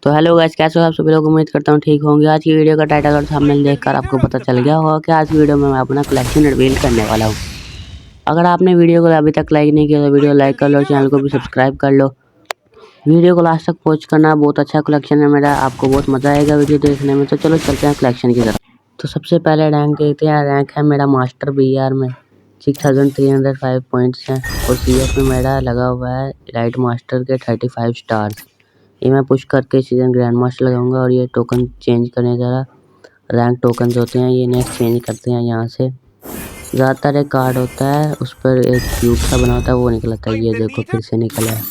तो hello guys, कैसे हो आप सभी लोग। उम्मीद करता हूँ ठीक होंगे। आज की वीडियो का टाइटल और थंबनेल देखकर आपको पता चल गया होगा कि आज की वीडियो में मैं अपना कलेक्शन रिवील करने वाला हूँ। अगर आपने वीडियो को अभी तक लाइक नहीं किया तो वीडियो लाइक कर लो और चैनल को भी सब्सक्राइब कर लो। वीडियो को लास्ट तक पहुँच करना। बहुत अच्छा कलेक्शन है मेरा, आपको बहुत मजा आएगा वीडियो देखने में। तो चलो चलते हैं कलेक्शन की तरफ। तो सबसे पहले रैंक देखते हैं। रैंक है मेरा मास्टर BR में 6305 पॉइंट्स हैं और CF में मेरा लगा हुआ है लाइट मास्टर के 35 स्टार्स। ये मैं पुश करके सीजन ग्रैंड मास्टर लगाऊंगा और ये टोकन चेंज करने ज़रा रैंक टोकन्स होते हैं, ये इन्हें एक्सचेंज करते हैं यहाँ से। ज़्यादातर एक कार्ड होता है, उस पर एक क्यूब सा बना होता है, वो निकलता है। ये देखो फिर से निकला है।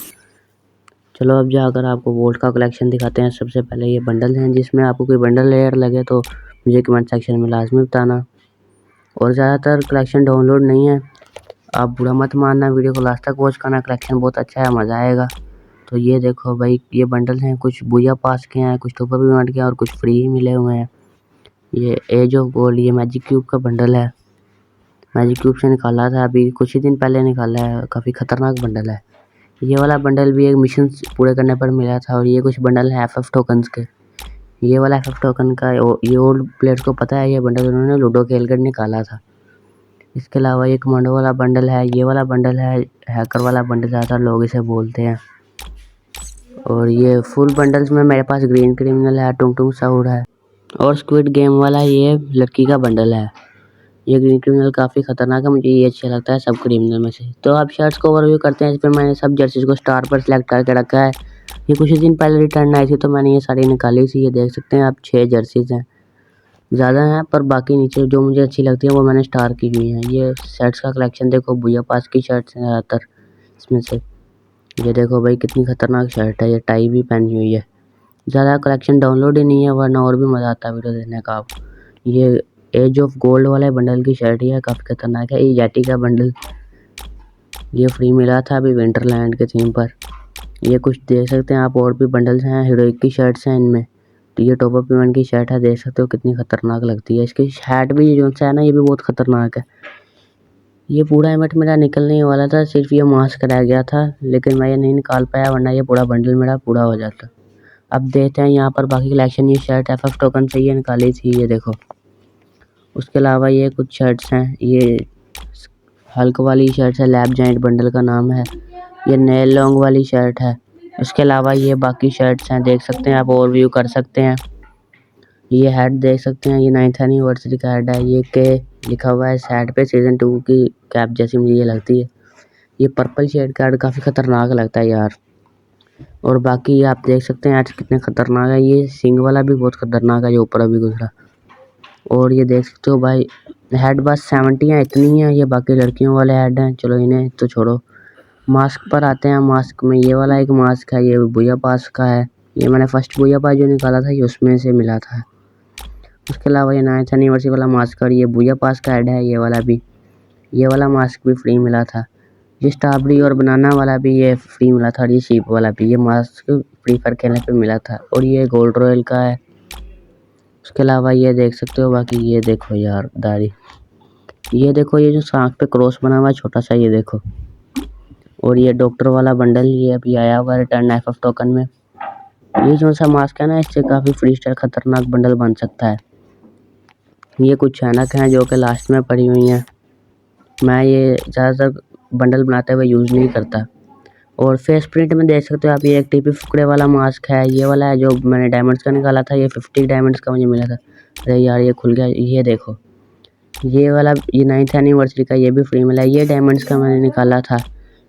चलो अब जाकर आपको वोल्ट का कलेक्शन दिखाते हैं। सबसे पहले ये बंडल हैं, जिसमें आपको कोई बंडल लेयर लगे तो मुझे कमेंट सेक्शन में लाजमी बताना। और ज़्यादातर कलेक्शन डाउनलोड नहीं है, आप बुरा मत मानना। वीडियो को लास्ट तक वॉच करना, कलेक्शन बहुत अच्छा है, मज़ा आएगा। तो ये देखो भाई, ये बंडल हैं, कुछ बुया पास के हैं, कुछ टॉप अप इवेंट के हैं और कुछ फ्री ही मिले हुए हैं। ये एज ऑफ गोल्ड, ये मैजिक क्यूब का बंडल है। मैजिक क्यूब से निकाला था, अभी कुछ ही दिन पहले निकाला है। काफ़ी खतरनाक बंडल है। ये वाला बंडल भी एक मिशन पूरे करने पर मिला था। और ये कुछ बंडल हैं FF टोकन्स के। ये वाला FF टोकन का ये ओल्ड प्लेयर्स को पता है, ये बंडल उन्होंने लूडो खेल कर निकाला था। इसके अलावा ये कमांडो वाला बंडल है। ये वाला बंडल है हैकर वाला बंडल, ज़्यादा लोग इसे बोलते हैं। और ये फुल बंडल्स में मेरे पास ग्रीन क्रिमिनल है, टुंग टुंग साउड है और स्क्विड गेम वाला ये लड़की का बंडल है। ये ग्रीन क्रिमिनल काफ़ी खतरनाक है, मुझे ये अच्छा लगता है सब क्रिमिनल में से। तो आप शर्ट्स को ओवरव्यू करते हैं। इस पर मैंने सब जर्सीज को स्टार पर सिलेक्ट करके रखा है। ये कुछ ही दिन पहले रिटर्न आई थी तो मैंने ये सारी निकाली थी। ये देख सकते हैं आप, 6 जर्सीज हैं, ज़्यादा हैं पर बाकी नीचे जो मुझे अच्छी लगती है वो मैंने स्टार की हुई हैं। ये शर्ट्स का कलेक्शन देखो, बुया पास की शर्ट्स हैं ज़्यादातर इसमें से। ये देखो भाई कितनी खतरनाक शर्ट है, ये टाई भी पहनी हुई है। ज़्यादा कलेक्शन डाउनलोड ही नहीं है, वरना और भी मज़ा आता है वीडियो देखने का। आप ये एज ऑफ गोल्ड वाले बंडल की शर्ट ही है, काफ़ी खतरनाक है। ये येटी का बंडल, ये फ्री मिला था अभी विंटरलैंड के थीम पर। ये कुछ देख सकते हैं आप, और भी बंडल्स हैं, हीरोइक की शर्ट्स हैं इनमें। तो ये टॉप अप इवेंट की शर्ट है, देख सकते हो कितनी खतरनाक लगती है। इसकी हैट भी जो है ना, ये भी बहुत खतरनाक है। ये पूरा इवेंट मेरा निकलने ही वाला था, सिर्फ ये मास्क रह गया था, लेकिन मैं ये नहीं निकाल पाया, वरना ये पूरा बंडल मेरा पूरा हो जाता। अब देखते हैं यहाँ पर बाकी कलेक्शन। ये शर्ट FF टोकन से ये निकाली थी, ये देखो। उसके अलावा ये कुछ शर्ट्स हैं, ये हल्क वाली शर्ट है, लैब जाइंट बंडल का नाम है। ये नेल लॉन्ग वाली शर्ट है। उसके अलावा ये बाकी शर्ट्स हैं, देख सकते हैं आप, ओवरव्यू कर सकते हैं। ये हेड देख सकते हैं, ये 9th एनिवर्सरी का हेड है। ये के लिखा हुआ है इस हेड पे, सीजन 2 की कैप जैसी मुझे ये लगती है। ये पर्पल शेड का हेड काफ़ी खतरनाक लगता है यार। और बाकी आप देख सकते हैं आज कितने खतरनाक है। ये सिंग वाला भी बहुत खतरनाक है जो ऊपर अभी गुजरा। और ये देख सकते हो भाई, हेड बस 70 हैं, इतनी है। ये बाकी लड़कियों वाले हेड हैं, चलो इन्हें तो छोड़ो। मास्क पर आते हैं। मास्क में ये वाला एक मास्क है, ये बुया पास का है। ये मैंने फर्स्ट बुया पास जो निकाला था ये उसमें से मिला था। उसके अलावा ये 9th एनिवर्सरी वाला मास्क और ये बुया पास का ऐड है, ये वाला भी। ये वाला मास्क भी फ्री मिला था। ये स्ट्रॉबेरी और बनाना वाला भी ये फ्री मिला था। और ये शीप वाला भी, ये मास्क फ्री फायर खेलने पे मिला था। और ये गोल्ड रॉयल का है। उसके अलावा ये देख सकते हो बाकी, ये देखो यार दाढ़ी, ये देखो, ये जो सांख पे क्रॉस बना हुआ है छोटा सा, ये देखो। और ये डॉक्टर वाला बंडल, ये अभी आया हुआ रिटर्न FF टोकन में। ये जो सा मास्क है ना, इससे काफ़ी फ्री स्टाइल खतरनाक बंडल बन सकता है। ये कुछ ऐनक हैं जो कि लास्ट में पड़ी हुई हैं। मैं ये ज़्यादातर बंडल बनाते हुए यूज़ नहीं करता। और फेस प्रिंट में देख सकते हो आप, ये एक टीपी फुकड़े वाला मास्क है। ये वाला है जो मैंने डायमंड्स का निकाला था, ये 50 डायमंड्स का मुझे मिला था। अरे यार ये खुल गया। ये देखो, ये वाला, ये 9th एनिवर्सरी का, ये भी फ्री मिला है। ये डायमंड्स का मैंने निकाला था,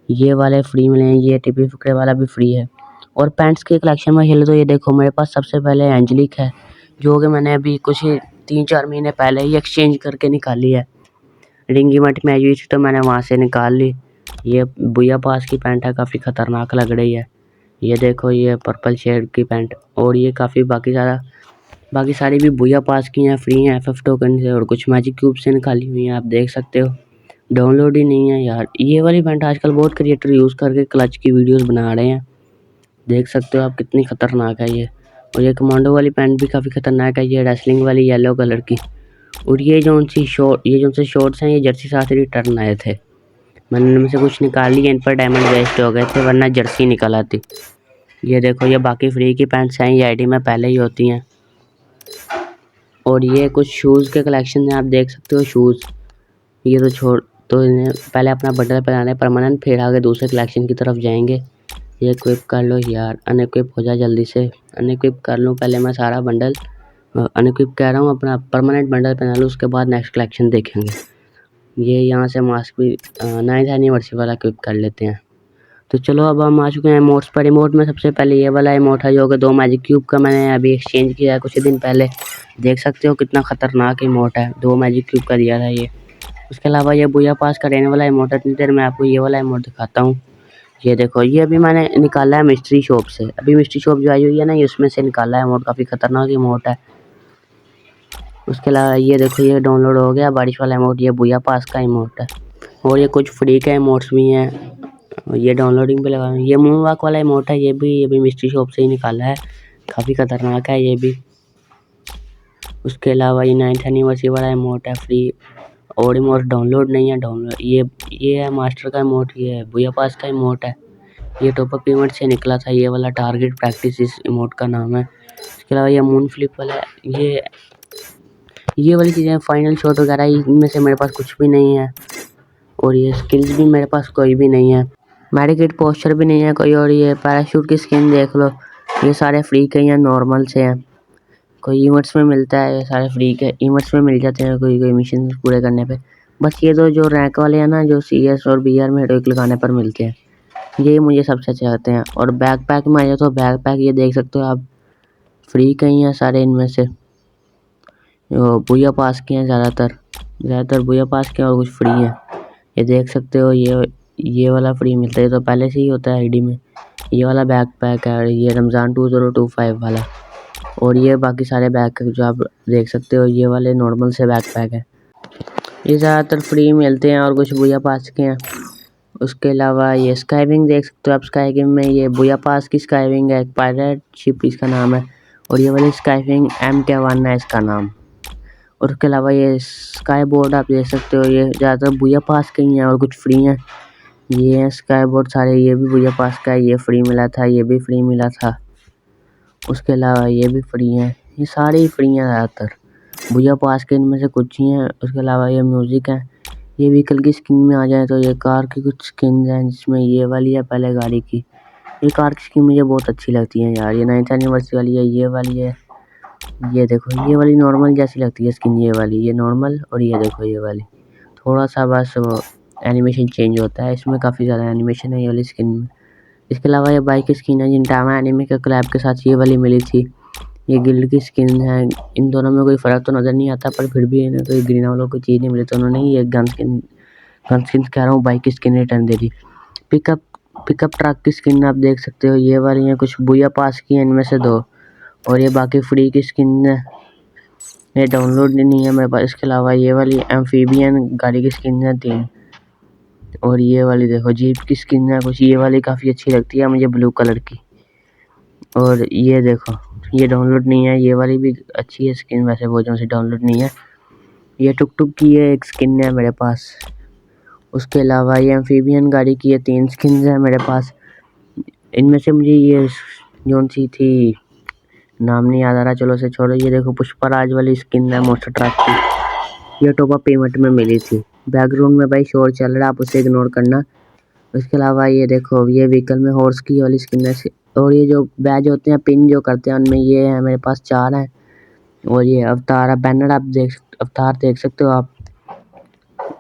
ये वाले फ्री मिले हैं। ये टीपी फुकड़े वाला भी फ्री है। और पैंट्स के कलेक्शन में खेले तो ये देखो, मेरे पास सबसे पहले एंजेलिक है, जो कि मैंने अभी कुछ ही 3-4 महीने पहले ही एक्सचेंज करके निकाली है। रिंग इवेंट में आई हुई थी तो मैंने वहाँ से निकाल ली। ये बुया पास की पैंट है, काफ़ी ख़तरनाक लग रही है। ये देखो, ये पर्पल शेड की पैंट। और ये काफ़ी बाकी सारी भी बुया पास की हैं, फ्री हैं FF टोकन से। और कुछ मैजिक क्यूब से निकाली हुई हैं, आप देख सकते हो। डाउनलोड ही नहीं है यार। ये वाली पैंट आजकल बहुत क्रिएटर यूज़ करके क्लच की वीडियोज़ बना रहे हैं, देख सकते हो आप कितनी खतरनाक है ये। और ये कमांडो वाली पैंट भी काफ़ी खतरनाक है, ये रेसलिंग वाली येलो कलर की। और ये जो से शॉर्ट्स हैं, ये जर्सी साथ रिटर्न आए थे, मैंने इनमें से कुछ निकाल लिए। इन पर डायमंड वेस्ट हो गए थे, वरना जर्सी निकल आती। ये देखो ये बाकी फ्री की पैंट्स हैं, ये आईडी में पहले ही होती हैं। और ये कुछ शूज़ के कलेक्शन हैं, आप देख सकते हो शूज़। ये तो छोड़ तो इन्हें पहले अपना बंडल पहनाने परमानेंट, फिर आगे दूसरे कलेक्शन की तरफ जाएंगे। ये इक्विप कर लो यार, अनइक्विप हो जा जल्दी से, अनइक्विप कर लूँ पहले मैं सारा बंडल। अनइक्विप कह रहा हूँ, अपना परमानेंट बंडल पहना लूँ, उसके बाद नेक्स्ट कलेक्शन देखेंगे। ये यहाँ से मास्क भी 9th एनिवर्सरी वाला इक्विप कर लेते हैं। तो चलो अब हम आ चुके हैं इमोट्स पर। इमोट में सबसे पहले ये वाला इमोट है जो कि 2 मैजिक क्यूब का मैंने अभी एक्सचेंज किया है कुछ दिन पहले। देख सकते हो कितना ख़तरनाक इमोट है, 2 मैजिक क्यूब का दिया था ये। उसके अलावा ये बुया पास का रहने वाला इमोट है, इतनी देर मैं आपको ये वाला इमोट दिखाता हूँ। ये देखो ये अभी मैंने निकाला है मिस्ट्री शॉप से, अभी मिस्ट्री शॉप जो आई हुई है ना, ये उसमें से निकाला है इमोट, काफ़ी ख़तरनाक इमोट है। उसके अलावा ये देखो ये डाउनलोड हो गया बारिश वाला इमोट, ये बुया पास का इमोट है। और ये कुछ फ्री के इमोट्स भी हैं, ये डाउनलोडिंग पे लगा। ये मून वॉक वाला इमोट है, ये भी मिस्ट्री शॉप से ही निकाला है, काफ़ी ख़तरनाक है ये भी। उसके अलावा ये 9th एनिवर्सरी वाला इमोट है फ्री। और इमोट डाउनलोड नहीं है, डाउनलोड ये है मास्टर का इमोट, ये है बुया पास का इमोट है। ये टॉपअप इमोट से निकला था, ये वाला टारगेट प्रैक्टिस इस इमोट का नाम है। इसके अलावा ये मून फ्लिप वाला है, ये वाली चीज़ें फाइनल शॉट वगैरह इनमें से मेरे पास कुछ भी नहीं है। और ये स्किल्स भी मेरे पास कोई भी नहीं है, मेडिकेट पोस्चर भी नहीं है कोई। और ये पैराशूट की स्किन देख लो, ये सारे फ्री के हैं, नॉर्मल से हैं, कोई इवेंट्स में मिलता है, ये सारे फ्री के इवेंट्स में मिल जाते हैं कोई मिशन पूरे करने पे। बस ये दो जो रैंक वाले हैं ना, जो CS और BR में हेरोइक लगाने पर मिलते हैं, ये मुझे सबसे अच्छे लगते हैं। और बैकपैक में आ जाए तो बैकपैक ये देख सकते हो आप, फ्री के ही हैं सारे इनमें से, बुया पास के हैं ज़्यादातर बुया पास के और कुछ फ्री हैं। ये देख सकते हो ये वाला फ्री मिलता है, तो पहले से ही होता है आईडी में। ये वाला बैकपैक है, ये रमज़ान 2025 वाला। और ये बाकी सारे बैकपैक जो आप देख सकते हो, ये वाले नॉर्मल से बैकपैक है, ये ज़्यादातर फ्री मिलते हैं और कुछ बुया पास के हैं। उसके अलावा ये स्काईविंग देख सकते हो आप, स्काईविंग में ये बुया पास की स्काईविंग है, पायरेट शिप इसका नाम है। और ये वाली स्काईविंग MK1 है इसका नाम। और उसके अलावा ये स्काई बोर्ड आप देख सकते हो, ये ज़्यादातर बुया पास के ही हैं और कुछ फ्री हैं। ये हैं स्काई बोर्ड सारे, ये भी बुया पास का है, ये फ्री मिला था, ये भी फ्री मिला था। उसके अलावा ये भी फ्री हैं, ये सारे ही फ्री हैं ज़्यादातर, बुया पास के इनमें से कुछ ही हैं। उसके अलावा ये म्यूज़िक है, ये व्हीकल की स्किन में आ जाए तो ये कार की कुछ स्किन हैं, जिसमें ये वाली है पहले गाड़ी की। ये कार की स्किन मुझे बहुत अच्छी लगती है यार, ये 9th एनिवर्सरी वाली है, ये वाली है। ये देखो ये वाली नॉर्मल जैसी लगती है स्किन, ये वाली ये नॉर्मल। और ये देखो ये वाली थोड़ा सा बस एनिमेशन चेंज होता है, इसमें काफ़ी ज़्यादा एनिमेशन है ये वाली स्किन में। इसके अलावा ये बाइक की स्किन है, जिनटामा एनिमे के क्लैब के साथ ये वाली मिली थी। ये गिल्ड की स्किन है, इन दोनों में कोई फ़र्क तो नज़र नहीं आता, पर फिर भी इन्हें कोई ग्रीन वालों को चीज़ नहीं मिली, तो उन्होंने ये गन स्किन कह रहा हूँ, बाइक की स्किन रिटर्न दे दी। पिकअप ट्रक की स्किन आप देख सकते हो, ये वाली है, कुछ बुया पास की हैं इनमें से 2। और ये बाकी फ्री की स्किन है, ये डाउनलोड नहीं है मेरे पास। इसके अलावा ये वाली एम्फीबियन गाड़ी की स्किन है 3। और ये वाली देखो जीप की स्किन है कुछ, ये वाली काफ़ी अच्छी लगती है मुझे, ब्लू कलर की। और ये देखो ये डाउनलोड नहीं है, ये वाली भी अच्छी है स्किन, वैसे वो जो से डाउनलोड नहीं है। ये टुक टुक की ये एक स्किन है मेरे पास। उसके अलावा ये एम्फीबियन गाड़ी की ये 3 स्किन है मेरे पास। इनमें से मुझे ये जो सी थी नाम नहीं याद आ रहा, चलो से छोड़ो। ये देखो पुष्पराज वाली स्किन है मोस्टर ट्रक की, ये टॉप अप पेमेंट में मिली थी। बैकग्राउंड में भाई शोर चल रहा है, आप उसे इग्नोर करना। उसके अलावा ये देखो ये व्हीकल में हॉर्स की वाली स्किन है। और ये जो बैज होते हैं पिन जो करते हैं, उनमें ये है मेरे पास 4 हैं। और ये अवतार बैनर आप अवतार देख सकते हो आप,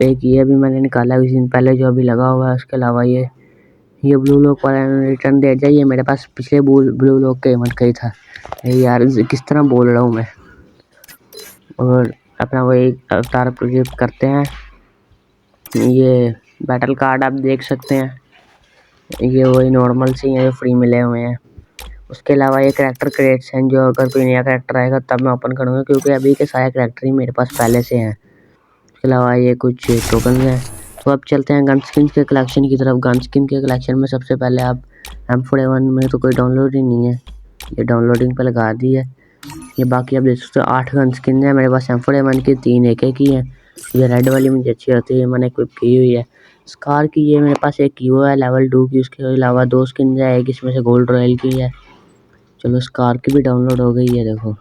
एक ये भी मैंने निकाला है कुछ दिन पहले जो अभी लगा हुआ है। उसके अलावा ये ब्लू लॉक वाला रिटर्न दे जाइए, मेरे पास पिछले ब्लू लॉक का इवेंट कही था यार, किस तरह बोल रहा हूँ मैं। और अपना वो एक अवतार प्रोजेक्ट करते हैं। ये बैटल कार्ड आप देख सकते हैं, ये वही नॉर्मल से हैं जो फ्री मिले हुए हैं। उसके अलावा ये करैक्टर क्रेट्स हैं, जो अगर कोई नया करैक्टर आएगा तब मैं ओपन करूँगा, क्योंकि अभी के सारे करैक्टर ही मेरे पास पहले से हैं। उसके अलावा ये कुछ टोकन हैं। तो अब चलते हैं गन स्किन के कलेक्शन की तरफ। गन स्किन के कलेक्शन में सबसे पहले आप M4A1 में तो कोई डाउनलोड ही नहीं है, ये डाउनलोडिंग पर लगा दी है। ये बाकी आप देख सकते हो 8 गन स्किन है मेरे पास M4A1 की, 3 AK की है। ये रेड वाली मुझे अच्छी लगती है, मैंने इक्विप की हुई है। स्कार की ये मेरे पास एक कीवो है लेवल 2 की, उसके अलावा 2 स्किन है, एक इसमें से गोल्ड रॉयल की है। चलो स्कार की भी डाउनलोड हो गई है, देखो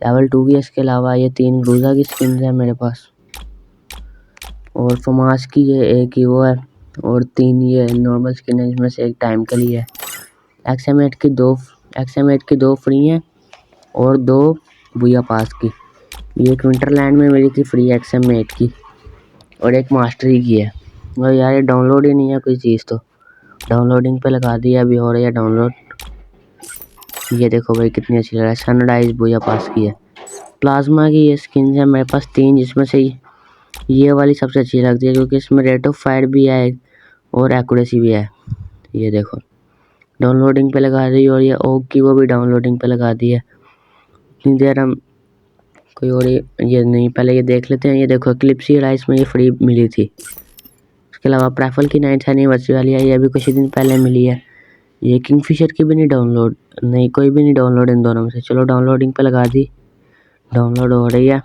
लेवल 2 की। इसके अलावा ये 3 ग्रूजा की स्किन है मेरे पास, और फमास की ये एक ही वो है, और 3 ये नॉर्मल स्किन है जिसमें से एक टाइम के लिए है। एक्सएम8 की दो फ्री हैं और 2 बुया पास की। ये एक विंटरलैंड में मिली थी फ्री एक्सएम8 की, और एक मास्टरी की है। और यार ये डाउनलोड ही नहीं है कोई चीज़, तो डाउनलोडिंग पे लगा दिया, अभी हो रही है डाउनलोड। ये देखो भाई कितनी अच्छी लग रहा है, सनराइज बुया पास की है। प्लाज्मा की ये स्किन है मेरे पास 3, जिसमें से ये वाली सबसे अच्छी लगती है क्योंकि इसमें रेट ऑफ फायर भी है और एक्यूरेसी भी है। ये देखो डाउनलोडिंग पे लगा दी, और ये ओक की वो भी डाउनलोडिंग पे लगा दी है। इतनी देर हम कोई और ये नहीं, पहले ये देख लेते हैं। ये देखो क्लिप्सी राइस में ये फ्री मिली थी। उसके अलावा प्रेफल की 9th एनिवर्सरी वाली है, ये अभी कुछ दिन पहले मिली है। ये किंगफिशर की भी नहीं डाउनलोड, नहीं कोई भी नहीं डाउनलोड इन दोनों में से। चलो डाउनलोडिंग पे लगा दी, डाउनलोड हो रही है,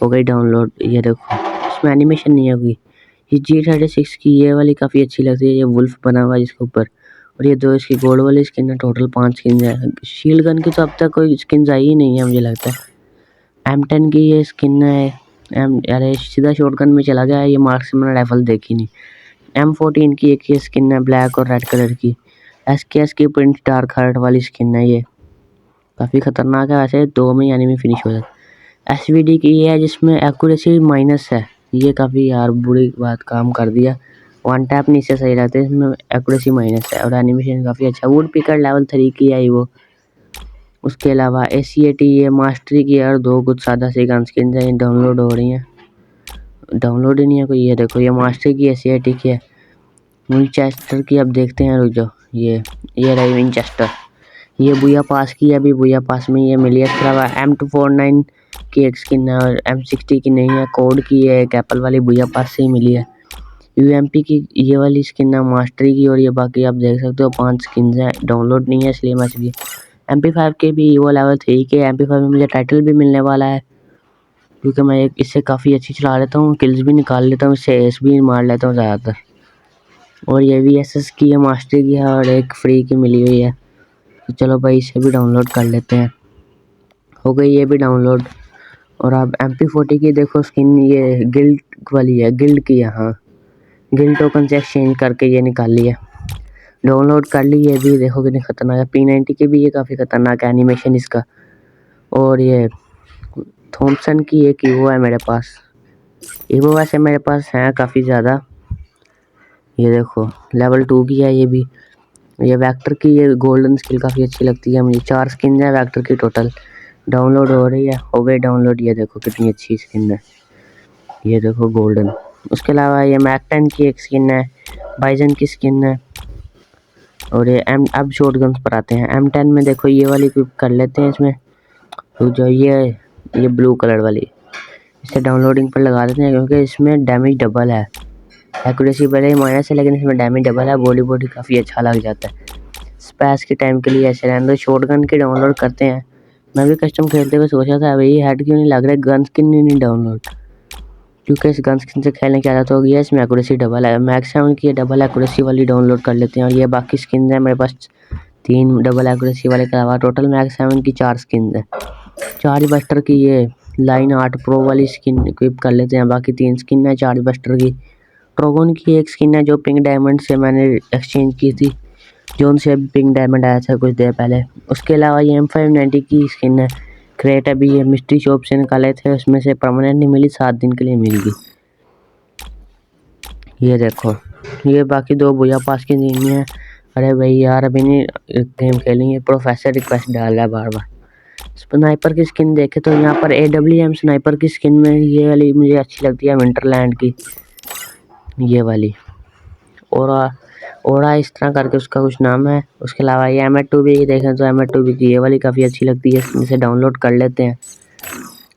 हो गई डाउनलोड। ये देखो इसमें एनिमेशन नहीं होगी। ये G36 की ये वाली काफ़ी अच्छी लगती है, ये वुल्फ बना हुआ है जिसके ऊपर, और ये 2 इसकी गोल्ड वाली स्किन है। टोटल 5 स्किन है। शील्ड गन की तो अब तक कोई स्किन आई ही नहीं है मुझे लगता है। M10 की ये स्किन है, अरे सीधा शॉटगन में चला गया, ये मार्क्समैन राइफल देखी नहीं। M14 की एक ये स्किन है ब्लैक और रेड कलर की। SKS की प्रिंट डार्क हार्ट वाली स्किन है, ये काफ़ी खतरनाक है वैसे, 2 में यानी में फिनिश हो जाता है। SVD की ये है जिसमें एक्यूरेसी माइनस है, ये काफ़ी यार बुरी बात काम कर दिया। 1 टैप नीचे सही रहता है, इसमें एक्यूरेसी माइनस है, और एनिमेशन काफ़ी अच्छा। वुड पिकर लेवल 3 की है वो। उसके अलावा ACAT ये मास्टरी की है, और 2 कुछ सादा सी गन स्किन है, डाउनलोड हो रही हैं। डाउनलोड ही नहीं है कोई। ये देखो ये मास्टरी की ACAT की है। विंचेस्टर की अब देखते हैं, रुक जाओ। ये रही विंचेस्टर, ये बुया पास की है, अभी बुया पास में ये मिली है। इसके अलावा M249 की एक स्किन है, और M60 की नहीं है, कोड की है, एक एप्पल वाली बुया पास से ही मिली है। UMP की ये वाली स्किन है मास्टरी की, और ये बाकी आप देख सकते हो 5 स्किन है, डाउनलोड नहीं है इसलिए मैं भी। MP5 के भी वो लेवल 3 के। MP5 में मुझे टाइटल भी मिलने वाला है क्योंकि मैं एक इससे काफ़ी अच्छी चला लेता हूँ, किल्स भी निकाल लेता हूँ, इससे एस भी मार लेता हूँ ज़्यादातर। और ये भी SS की है, मास्टरी की है, और एक फ्री की मिली हुई है। तो चलो भाई इसे भी डाउनलोड कर लेते हैं। हो गई ये भी डाउनलोड। और अब MP40 की देखो स्किन, ये गिल्ड वाली है, गिल्ड की है, हाँ गिल्ड टोकन से एक्सचेंज करके ये निकाल ली है, डाउनलोड कर ली। ये भी देखो कितनी खतरनाक है। P90 की भी ये काफ़ी खतरनाक है एनिमेशन इसका। और ये थॉमसन की एक ईवो है मेरे पास, ईवो वैसे मेरे पास है काफ़ी ज़्यादा। ये देखो लेवल 2 की है ये भी। ये वेक्टर की ये गोल्डन स्किल काफ़ी अच्छी लगती है मुझे। 4 स्किन है वेक्टर की टोटल, डाउनलोड हो रही है, हो गई डाउनलोड। ये देखो कितनी अच्छी स्किन है, ये देखो गोल्डन। उसके अलावा ये मैक-10 की एक स्किन है, बाइजन की स्किन है, और ये अब शॉटगन्स पर आते हैं। M10 में देखो ये वाली क्विक कर लेते हैं इसमें, तो जो ये ब्लू कलर वाली, इसे डाउनलोडिंग पर लगा देते हैं क्योंकि इसमें डैमेज डबल है। एक्यूरेसी भले ही माइनस है लेकिन इसमें डैमेज डबल है, बॉडी काफ़ी अच्छा लग जाता है। स्पैस के टाइम के लिए ऐसे रहने दो। शॉटगन की डाउनलोड करते हैं। मैं भी कस्टम खेलते हुए सोचा था भाई हेड क्यों नहीं लग रहा है, गन स्किन नहीं डाउनलोड, क्योंकि इस गन स्किन से खेलने की आदत हो गई है। इसमें एक्यूरेसी डबल है, मैक्सिमम की डबल एक्यूरेसी वाली डाउनलोड कर लेते हैं। और ये बाकी स्किन है मेरे पास 3 डबल एक्यूरेसी वाले के अलावा, टोटल मैक्सिमम की 4 स्किन है। 4 बस्टर की ये लाइन 8 प्रो वाली स्किन इक्विप कर लेते हैं। बाकी 3 स्किन है 4 बस्टर की। ट्रोगन की एक स्किन है जो पिंक डायमंड से मैंने एक्सचेंज की थी, जो उनसे अभी पिंक डायमंड आया था कुछ देर पहले। उसके अलावा ये M590 की स्किन है, क्रेट अभी ये मिस्ट्री शॉप से निकाले थे, उसमें से परमानेंट नहीं मिली, 7 दिन के लिए मिल गई। ये देखो ये बाकी 2 बुया पास की नहीं है। अरे भाई यार अभी नहीं गेम खेलेंगे, प्रोफेसर रिक्वेस्ट डाल रहा है बार बार। स्नाइपर की स्किन देखे तो यहाँ पर AWM स्नाइपर की स्किन में ये वाली मुझे अच्छी लगती है, विंटरलैंड की ये वाली। और इस तरह करके उसका कुछ नाम है। उसके अलावा ये M2B देखें तो M2B की ये वाली काफ़ी अच्छी लगती है, इसे डाउनलोड कर लेते हैं।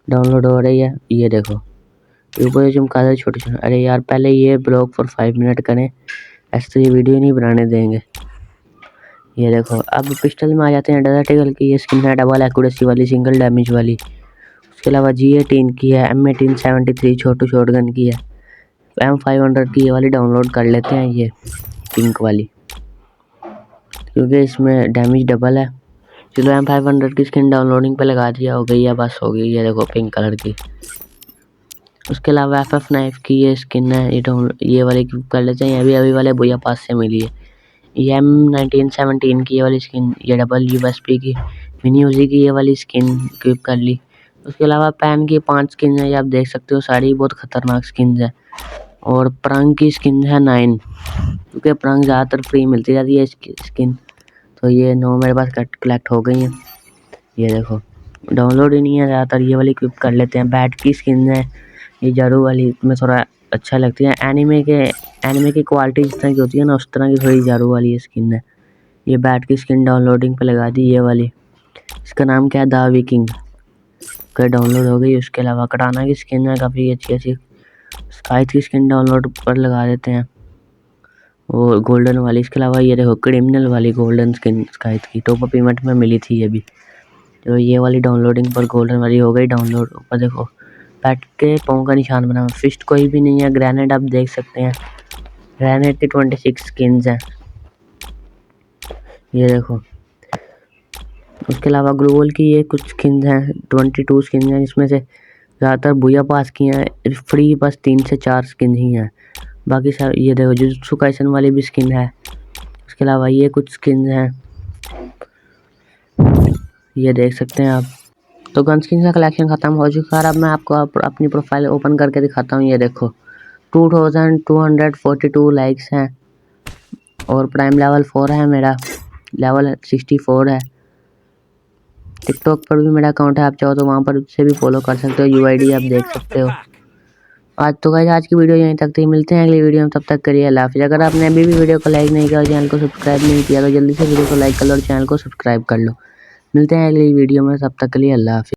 डाउनलोड हो रही है, ये देखो ऊपर चमकाते छोटे छोटे। अरे यार पहले ये ब्लॉग फॉर 5 मिनट करें, ऐसे तो ये वीडियो नहीं बनाने देंगे। ये देखो अब पिस्टल में आ जाते हैं। डेजर्ट ईगल की ये स्किन है, डबल एक्यूरेसी वाली, सिंगल डैमेज वाली। उसके अलावा G18 की है, M1873 छोटू शॉटगन की है। M500 की ये वाली डाउनलोड कर लेते हैं, ये पिंक वाली, क्योंकि इसमें डैमेज डबल है। चलो M500 की स्किन डाउनलोडिंग पे लगा दिया, हो गई है, बस हो गई। ये देखो पिंक कलर की। उसके अलावा FF नाइफ की ये स्किन है, ये वाली कर लेते हैं, ये अभी वाले भैया पास से मिली है। ये M1917 की ये वाली स्किन, ये डबल USP की मिनी यूजी की ये वाली स्किन क्लिप कर ली। उसके अलावा पैन की 5 स्किन है, ये आप देख सकते हो, सारी बहुत खतरनाक स्किन है। और प्रंग की स्किन है 9, क्योंकि प्रंग ज़्यादातर फ्री मिलती रहती है स्किन, तो ये 9 मेरे पास कलेक्ट हो गई हैं। ये देखो डाउनलोड ही नहीं है ज़्यादातर, ये वाली क्लिप कर लेते हैं। बैट की स्किन है, ये जारू वाली में थोड़ा अच्छा लगती है। एनिमे की क्वालिटी जिस तरह की होती है ना, उस तरह की थोड़ी जारू वाली स्किन है। ये बैट की स्किन डाउनलोडिंग पे लगा दी, ये वाली, इसका नाम क्या है, द विकिंग का डाउनलोड हो गई। उसके अलावा कटाना की स्किन है, काफ़ी अच्छी। स्काइथ की स्किन डाउनलोड पर लगा देते हैं, और गोल्डन वाली। इसके अलावा ये देखो क्रिमिनल वाली गोल्डन स्किन स्काइथ की, टॉप अप इवेंट में मिली थी ये भी। तो ये वाली डाउनलोडिंग पर गोल्डन वाली हो गई डाउनलोड। ऊपर देखो बैट के पाँव का निशान बना हुआ, फिस्ट कोई भी नहीं है। ग्रेनेड आप देख सकते हैं, ग्रेनेड की 26 स्किन्स हैं, ये देखो। उसके अलावा ग्लोबल की ये कुछ स्किन्स हैं, 22 स्किन्स हैं, जिसमें से ज़्यादातर बुया पास की हैं, फ्री बस 3 से 4 स्किन ही हैं, बाकी सब। ये देखो जुजुत्सु काइसन वाली भी स्किन है। उसके अलावा ये कुछ स्किन्स हैं, ये देख सकते हैं आप। तो गन स्किन का कलेक्शन ख़त्म हो चुका है। अब मैं आपको अपनी प्रोफाइल ओपन करके दिखाता हूँ। ये देखो 2242 लाइक्स हैं, और प्राइम लेवल 4 है, मेरा लेवल 64 है। टिकटॉक पर भी मेरा अकाउंट है, आप चाहो तो वहाँ पर से भी फॉलो कर सकते हो, UID आप देख सकते हो। आज की वीडियो यहीं तक थी, मिलते हैं अगली वीडियो में, तब तक करिए अल्लाह हाफ़िज़। अगर आपने अभी भी वीडियो को लाइक नहीं किया और चैनल को सब्सक्राइब नहीं किया तो जल्दी से वीडियो को लाइक कर लो और चैनल को सब्सक्राइब कर लो। मिलते हैं अगली वीडियो में, तब तक के लिए अल्लाह हाफ़िज़।